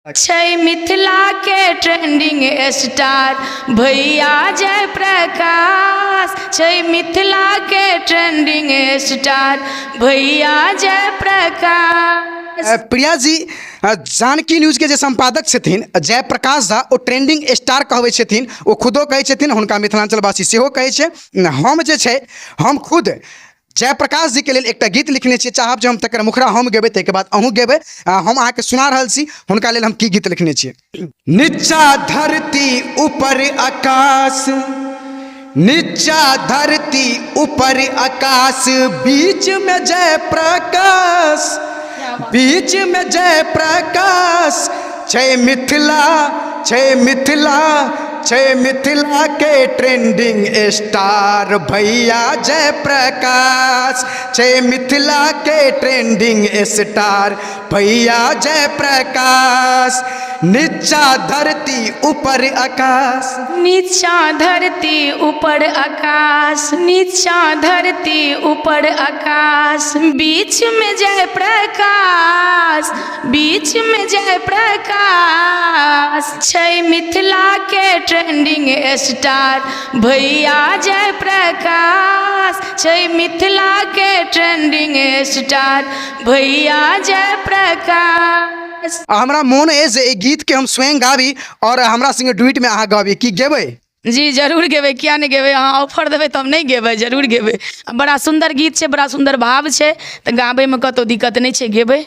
छै मिथिला के trending star भैया जय प्रकाश। छै मिथिला के ट्रेंडिंग स्टार भैया जय प्रकाश। प्रिया जी जानकी न्यूज के जे संपादक छथिन जयप्रकाश झा ओ ट्रेंडिंग स्टार कहबै छथिन। ओ खुदो कहै छथिन, हुनका मिथिलांचलवासी सेहो कहै छै। हम जे छै हम खुद जयप्रकाश जी के लेल एकटा गीत लिखने छियै। चाहब जे हम तकर मुखरा हम गेबै ताहिके बाद अहूँ गेबै। हम अहाँके सुना रहल छी हुनका लेल हम की गीत लिखने छियै। नीचा धरती ऊपर आकाश, नीचा धरती ऊपर आकाश, बीच में जय प्रकाश, बीच में जय प्रकाश। छै मिथिला, छै मिथिला, छै मिथिला के ट्रेंडिंग स्टार भैया जय प्रकाश। छै मिथिला के ट्रेंडिंग स्टार भैया जय प्रकाश। नीचा धरती ऊपर आकाश, नीचा धरती ऊपर आकाश, नीचा धरती ऊपर आकाश, बीच में जय प्रकाश, बीच में जय प्रकाश। छै मिथिला के ट्रेंडिंग स्टार भैया जय प्रकाश। छै मिथिला के ट्रेंडिंग स्टार भैया जय प्रकाश। हमरा मोन है जे ई गीत के हम स्वयं गाबी और हमरा संगे डुइट में अहाँ गाबी, की गेबै? जी जरूर गेबै, किया नहीं गेबै। अहाँ ऑफर देबै तब नहीं गेबै, जरूर गेबै। बड़ा सुंदर गीत छै, बड़ा सुंदर भाव छै, तो गाबै में कतौ दिक्कत नहीं छै, गेबै।